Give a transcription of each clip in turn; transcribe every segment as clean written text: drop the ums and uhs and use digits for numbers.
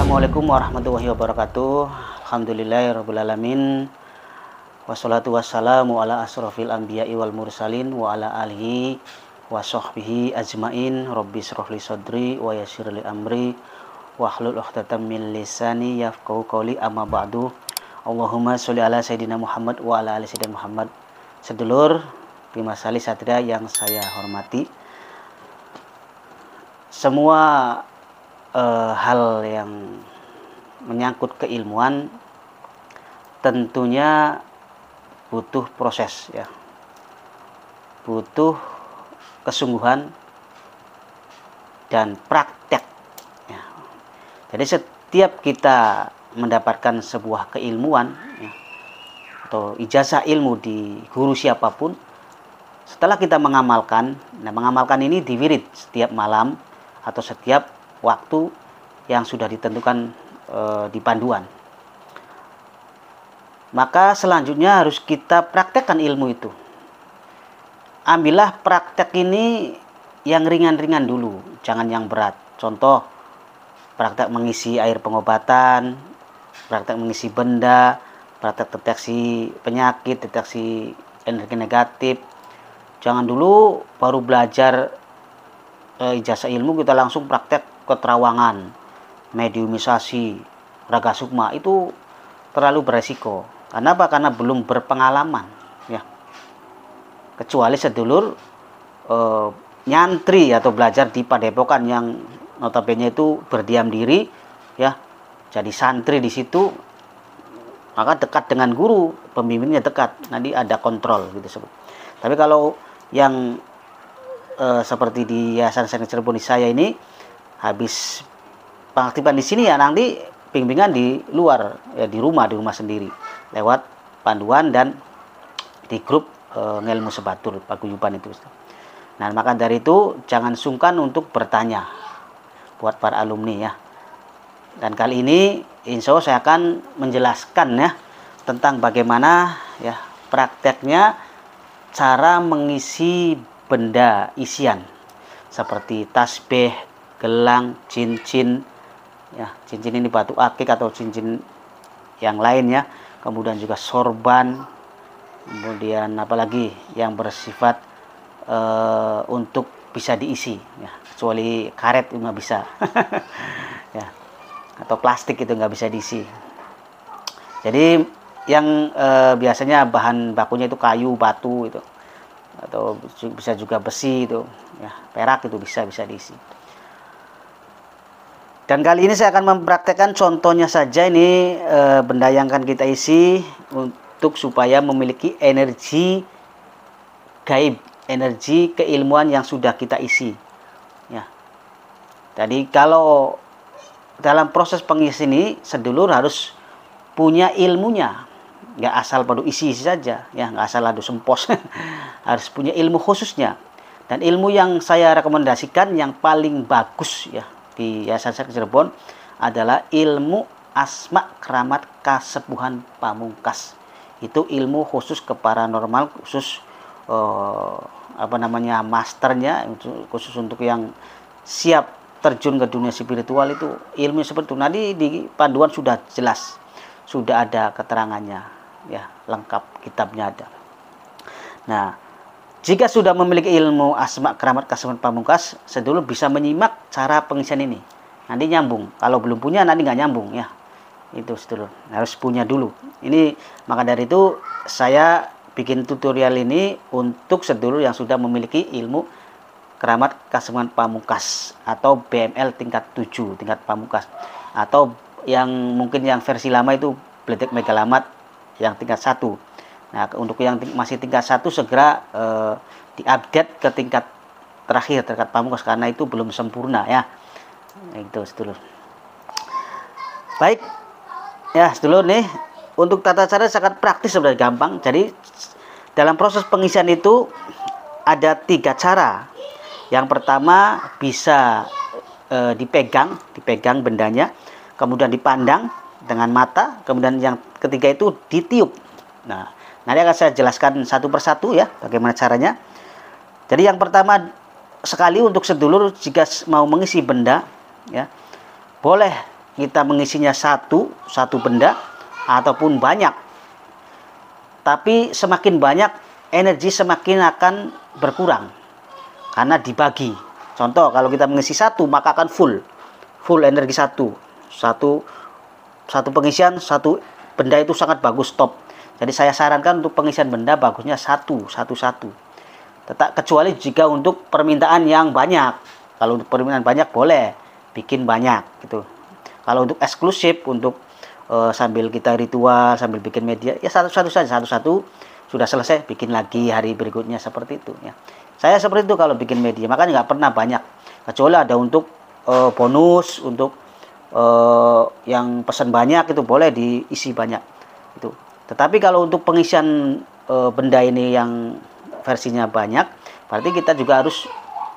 Assalamualaikum warahmatullahi wabarakatuh. Alhamdulillahirrabbilalamin. Wassalatu wassalamu ala asrofil anbiya'i wal mursalin wa ala alihi wa sahbihi ajmain. Rabbi shrahli sadri wa yassirli amri wahlul 'uqdatam min lisani yafqahu qawli, amma ba'du. Allahumma sholli ala sayyidina Muhammad wa ala ali sayyidina Muhammad. Sedulur Bimasali Satria yang saya hormati, semua hal yang menyangkut keilmuan tentunya butuh proses, ya, butuh kesungguhan dan praktek, ya. Jadi setiap kita mendapatkan sebuah keilmuan, ya, atau ijazah ilmu di guru siapapun, setelah kita mengamalkan, nah mengamalkan ini diwirid setiap malam atau setiap waktu yang sudah ditentukan di panduan. Maka selanjutnya harus kita praktekkan ilmu itu. Ambillah praktek ini yang ringan-ringan dulu, jangan yang berat. Contoh, praktek mengisi air pengobatan, praktek mengisi benda, praktek deteksi penyakit, deteksi energi negatif. Jangan dulu baru belajar ijazah ilmu kita langsung praktek keterawangan, mediumisasi, raga sukma. Itu terlalu beresiko. Karena apa? Karena belum berpengalaman, ya. Kecuali sedulur nyantri atau belajar di padepokan yang notabene itu berdiam diri, ya, jadi santri di situ, maka dekat dengan guru, pembimbingnya dekat, nanti ada kontrol gitu. Tapi kalau yang seperti di Yayasan Santri Cirebon saya ini, habis pengaktifan di sini, ya nanti bimbingan di luar, ya, di rumah sendiri lewat panduan dan di grup ngelmu sebatur paguyuban itu. Nah, maka dari itu jangan sungkan untuk bertanya buat para alumni, ya. Dan kali ini insya Allah saya akan menjelaskan, ya, tentang bagaimana, ya, prakteknya cara mengisi benda isian seperti tasbih, gelang, cincin, ya, cincin ini batu akik atau cincin yang lainnya, kemudian juga sorban, kemudian apalagi yang bersifat untuk bisa diisi, ya, kecuali karet itu nggak bisa, ya, atau plastik itu nggak bisa diisi. Jadi yang biasanya bahan bakunya itu kayu, batu itu, atau bisa juga besi itu, ya, perak itu bisa diisi. Dan kali ini saya akan mempraktekkan contohnya saja ini benda yang akan kita isi untuk supaya memiliki energi gaib, energi keilmuan yang sudah kita isi, ya. Jadi kalau dalam proses pengisi ini sedulur harus punya ilmunya, nggak asal pada isi saja, ya, nggak asal adu sempos. Harus punya ilmu khususnya. Dan ilmu yang saya rekomendasikan yang paling bagus, ya, di Yayasan Santri Cirebon adalah ilmu asma keramat kasepuhan pamungkas. Itu ilmu khusus ke paranormal, khusus masternya, khusus untuk yang siap terjun ke dunia spiritual. Itu ilmu seperti itu. Nanti di panduan sudah jelas, sudah ada keterangannya, ya, lengkap, kitabnya ada. Nah, jika sudah memiliki ilmu asma keramat kasepuhan pamungkas, sedulur bisa menyimak cara pengisian ini. Nanti nyambung. Kalau belum punya nanti nggak nyambung, ya. Itu sedulur harus punya dulu. Ini maka dari itu saya bikin tutorial ini untuk sedulur yang sudah memiliki ilmu keramat kasepuhan pamungkas atau BML tingkat 7, tingkat pamungkas, atau yang mungkin yang versi lama itu Bledek Megalamat yang tingkat 1. Nah, untuk yang masih tingkat 1 segera diupdate ke tingkat terakhir, tingkat pamungkas, karena itu belum sempurna, ya. Itu sedulur. Baik, ya sedulur, nih untuk tata cara sangat praktis, sebenarnya gampang. Jadi dalam proses pengisian itu ada 3 cara. Yang pertama bisa dipegang bendanya, kemudian dipandang dengan mata, kemudian yang ketiga itu ditiup. Nah, nanti akan saya jelaskan satu persatu, ya, bagaimana caranya. Jadi yang pertama sekali untuk sedulur jika mau mengisi benda, ya, boleh kita mengisinya satu benda ataupun banyak. Tapi semakin banyak, energi semakin akan berkurang karena dibagi. Contoh, kalau kita mengisi satu, maka akan full energi satu pengisian satu benda itu sangat bagus, top. Jadi saya sarankan untuk pengisian benda bagusnya satu. Kecuali jika untuk permintaan yang banyak. Kalau untuk permintaan banyak boleh bikin banyak gitu. Kalau untuk eksklusif, untuk sambil kita ritual, sambil bikin media, ya satu-satu saja, satu-satu sudah selesai, bikin lagi hari berikutnya, seperti itu ya. Saya seperti itu kalau bikin media, makanya nggak pernah banyak. Kecuali ada untuk bonus, untuk yang pesan banyak itu boleh diisi banyak itu. Tetapi kalau untuk pengisian benda ini yang versinya banyak, berarti kita juga harus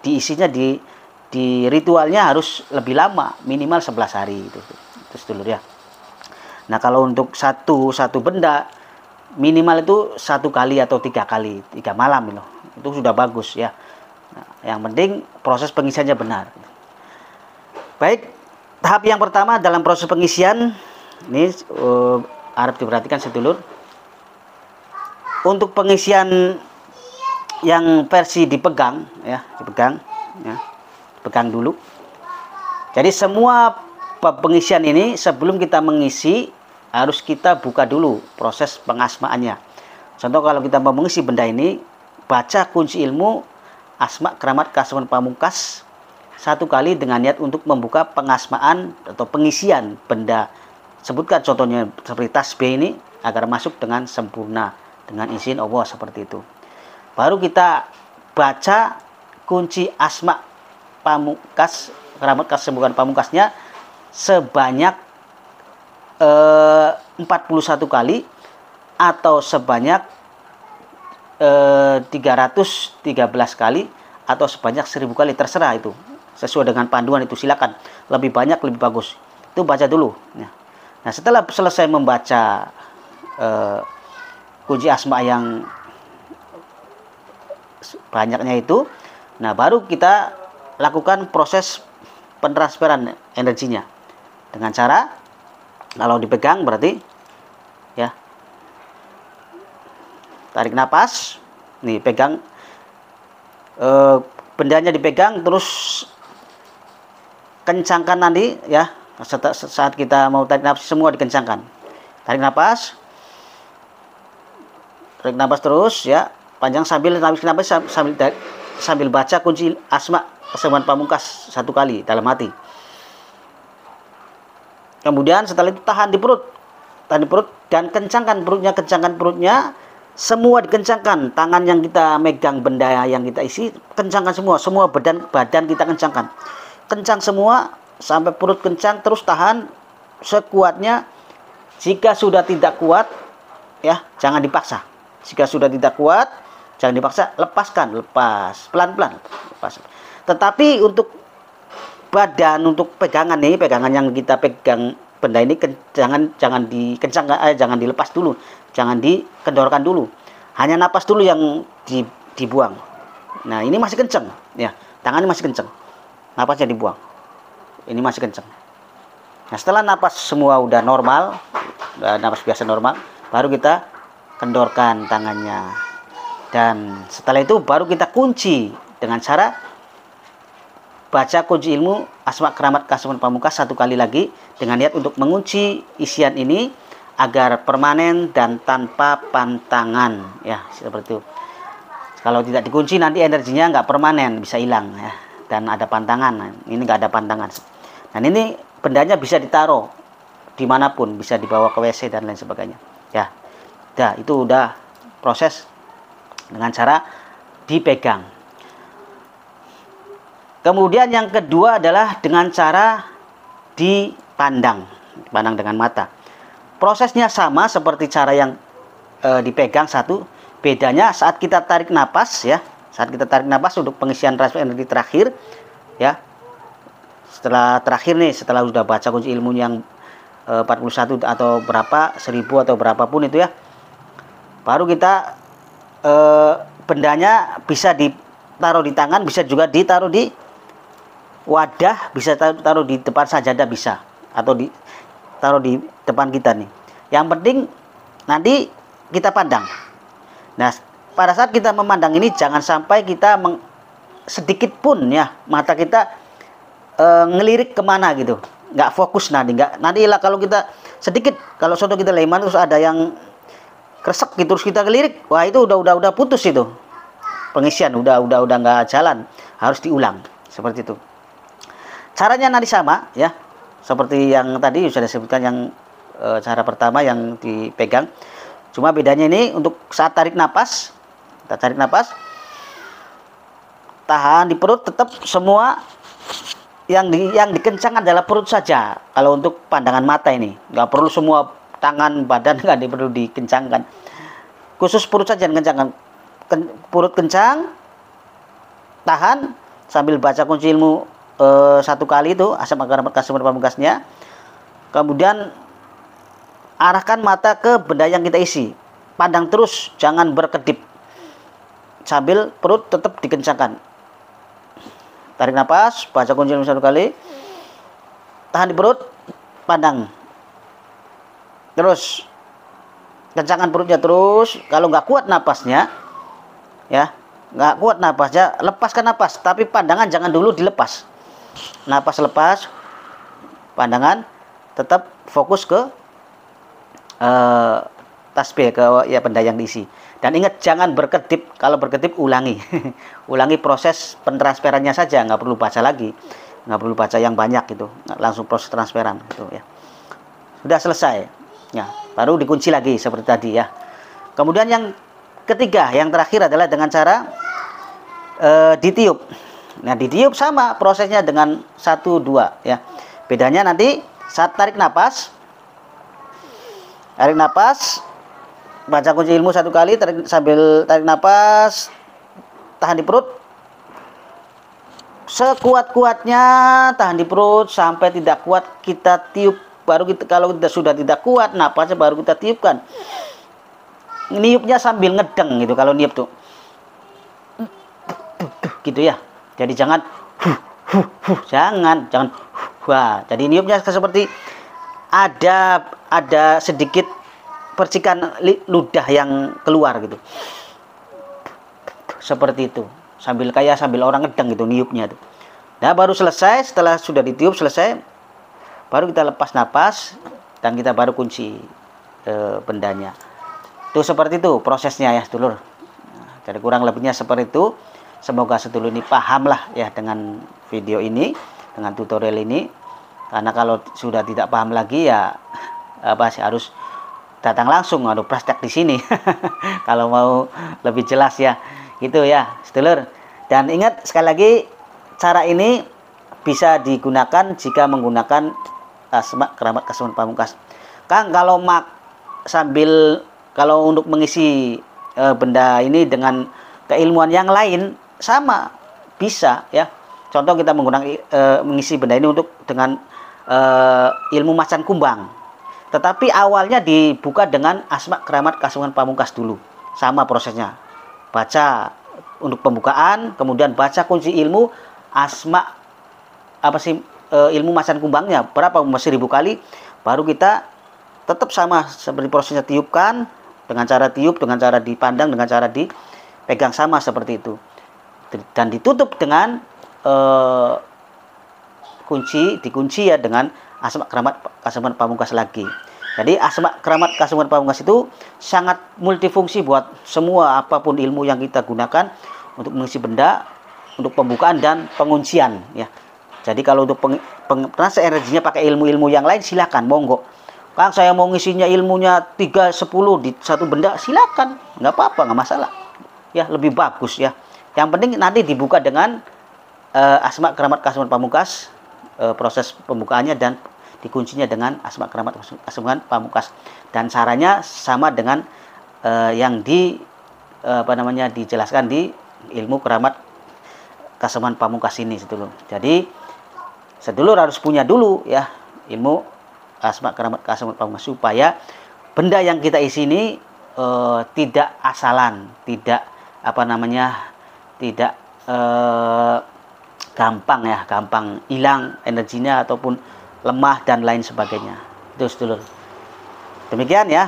diisinya di ritualnya harus lebih lama, minimal 11 hari itu sedulur ya. Nah, kalau untuk satu benda minimal itu 1 kali atau 3 kali, 3 malam itu sudah bagus ya. Nah, yang penting proses pengisiannya benar. Baik, tahap yang pertama dalam proses pengisian ini harap diperhatikan sedulur. Untuk pengisian yang versi dipegang dulu. Jadi semua pengisian ini sebelum kita mengisi harus kita buka dulu proses pengasmaannya. Contoh, kalau kita mau mengisi benda ini, baca kunci ilmu Asma Keramat Kasuman Pamungkas 1 kali dengan niat untuk membuka pengasmaan atau pengisian benda. Sebutkan contohnya seperti tasbih ini agar masuk dengan sempurna dengan izin Allah, seperti itu. Baru kita baca kunci Asma Pamungkas Keramat Kasuman Pamungkasnya sebanyak 41 kali atau sebanyak 313 kali atau sebanyak 1000 kali, terserah itu. Sesuai dengan panduan itu, silakan. Lebih banyak lebih bagus. Itu baca dulu. Nah, setelah selesai membaca kunci asma yang banyaknya itu, nah baru kita lakukan proses pentransferan energinya dengan cara, kalau dipegang berarti ya, tarik napas, nih pegang, bendanya dipegang, terus kencangkan nanti ya, saat kita mau tarik napas semua dikencangkan. Tarik napas terus ya, panjang sambil baca kunci Asma Kasuman Pamungkas 1 kali dalam hati. Kemudian setelah itu tahan di perut dan kencangkan perutnya, semua dikencangkan. Tangan yang kita megang benda yang kita isi, kencangkan semua badan kita kencang semua sampai perut kencang, terus tahan sekuatnya. Jika sudah tidak kuat ya, jangan dipaksa. Jika sudah tidak kuat, jangan dipaksa, lepas pelan-pelan. Tetapi untuk badan, untuk pegangan yang kita pegang benda ini, jangan dikencangkan, jangan dilepas dulu, jangan dikendorkan dulu. Hanya napas dulu yang dibuang. Nah, ini masih kencang ya, tangannya masih kencang. Napasnya dibuang. Ini masih kencang. Nah, setelah napas semua udah normal, napas biasa normal, baru kita kendorkan tangannya. Dan setelah itu baru kita kunci dengan cara baca kunci ilmu Asma Keramat Kasuman Pamungkas 1 kali lagi dengan niat untuk mengunci isian ini agar permanen dan tanpa pantangan ya, seperti itu. Kalau tidak dikunci nanti energinya nggak permanen, bisa hilang ya, dan ada pantangan. Ini nggak ada pantangan. Dan ini bendanya bisa ditaruh dimanapun, bisa dibawa ke WC dan lain sebagainya ya. Itu udah proses dengan cara dipegang. Kemudian yang kedua adalah dengan cara dipandang dengan mata. Prosesnya sama seperti cara yang dipegang satu, bedanya saat kita tarik napas ya. Saat kita tarik napas untuk pengisian transfer energi terakhir ya. Setelah sudah baca kunci ilmu yang 41 atau berapa, 1000 atau berapapun itu ya, baru kita bendanya bisa ditaruh di tangan, bisa juga ditaruh di wadah, bisa taruh di depan sajadah, bisa atau taruh di depan kita nih. Yang penting nanti kita pandang. Nah, pada saat kita memandang ini jangan sampai kita sedikit pun ya mata kita ngelirik kemana gitu, nggak fokus nanti lah kalau kita sedikit, kalau contoh kita leman terus ada yang kresek gitu terus kita ngelirik, wah itu udah putus itu pengisian, udah nggak jalan, harus diulang seperti itu. Caranya nanti sama ya, seperti yang tadi sudah disebutkan yang cara pertama yang dipegang. Cuma bedanya ini untuk saat tarik napas, kita tarik napas, tahan di perut, tetap semua yang dikencangkan adalah perut saja. Kalau untuk pandangan mata ini nggak perlu semua tangan badan, nggak perlu dikencangkan, khusus perut saja dikencangkan. Perut kencang, tahan sambil baca kunci ilmu 1 kali itu Asma Keramat Kasuban Pamungkasnya. Kemudian arahkan mata ke benda yang kita isi, pandang terus, jangan berkedip, sambil perut tetap dikencangkan. Tarik nafas, baca kunci ilmu 1 kali, tahan di perut, pandang terus, kencangkan perutnya terus. Kalau nggak kuat napasnya ya, nggak kuat napasnya, lepaskan napas, tapi pandangan jangan dulu dilepas. Napas lepas, pandangan tetap fokus ke tasbih, ke ya benda yang diisi. Dan ingat jangan berkedip, kalau berkedip ulangi ulangi proses pentransferannya saja, nggak perlu baca lagi, nggak perlu baca yang banyak gitu, langsung proses transferan gitu ya. Sudah selesai ya, baru dikunci lagi seperti tadi ya. Kemudian yang ketiga, yang terakhir adalah dengan cara ditiup. Nah, ditiup sama prosesnya dengan 1, 2 ya. Bedanya nanti saat tarik napas, baca kunci ilmu 1 kali, sambil tarik napas, tahan di perut sekuat-kuatnya, tahan di perut sampai tidak kuat kita tiup. Baru kita, kalau kita sudah tidak kuat napasnya, baru kita tiupkan. Niupnya sambil ngedeng gitu, kalau niup tuh gitu ya. Jadi jangan jangan wah. Jadi niupnya seperti ada sedikit percikan ludah yang keluar gitu, seperti itu, sambil orang ngedeng gitu niupnya tuh. Nah, baru selesai, setelah sudah ditiup selesai, baru kita lepas napas dan kita baru kunci bendanya. Itu seperti itu prosesnya ya sedulur. Nah, jadi kurang lebihnya seperti itu. Semoga sedulur ini paham lah ya dengan video ini, dengan tutorial ini. Karena kalau sudah tidak paham lagi ya harus datang langsung, harus praktek di sini kalau mau lebih jelas ya. Gitu ya sedulur. Dan ingat sekali lagi, cara ini bisa digunakan jika menggunakan Asma Keramat Kasuban Pamungkas. Kang, kalau kalau untuk mengisi benda ini dengan keilmuan yang lain sama bisa ya. Contoh kita mengisi benda ini dengan ilmu macan kumbang, tetapi awalnya dibuka dengan Asma Keramat Kasuban Pamungkas dulu. Sama prosesnya, baca untuk pembukaan, kemudian baca kunci ilmu asma ilmu macan kumbangnya berapa, 1000 kali, baru kita tetap sama seperti prosesnya tiupkan, dengan cara tiup, dengan cara dipandang, dengan cara dipegang, sama seperti itu. Dan ditutup dengan dikunci ya dengan Asma Keramat Kasuban Pamungkas lagi. Jadi Asma Keramat Kasuban Pamungkas itu sangat multifungsi buat semua apapun ilmu yang kita gunakan untuk mengisi benda, untuk pembukaan dan penguncian ya. Jadi kalau untuk transfer energinya pakai ilmu-ilmu yang lain, silakan, monggo. Kang, saya mau ngisinya ilmunya 3, 10 di satu benda, silakan, nggak apa-apa, nggak masalah ya, lebih bagus ya. Yang penting nanti dibuka dengan Asma Keramat Kasuban Pamungkas, proses pembukaannya dan dikuncinya dengan Asma Keramat Kasuban Pamungkas. Dan caranya sama dengan yang dijelaskan di ilmu Keramat Kasuban Pamungkas ini sedulur. Jadi sedulur harus punya dulu ya ilmu Asma Keramat Kasuban Pamungkas, supaya benda yang kita isi ini tidak asalan, tidak tidak gampang hilang energinya ataupun lemah dan lain sebagainya. Itu sedulur. Demikian ya,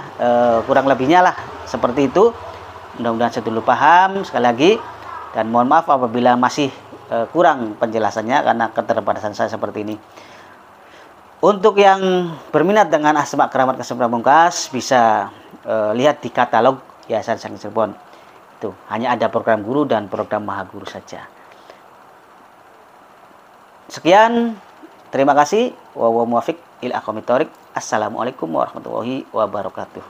kurang lebihnya lah seperti itu. Mudah-mudahan sedulur paham sekali lagi, dan mohon maaf apabila masih kurang penjelasannya karena keterbatasan saya seperti ini. Untuk yang berminat dengan Asma Keramat Kasih Pamungkas bisa lihat di katalog Yayasan Sang Cirebon. Itu hanya ada program guru dan program maha guru saja. Sekian, terima kasih. Wa muwafiq ila aqwamit thoriq. Assalamualaikum warahmatullahi wabarakatuh.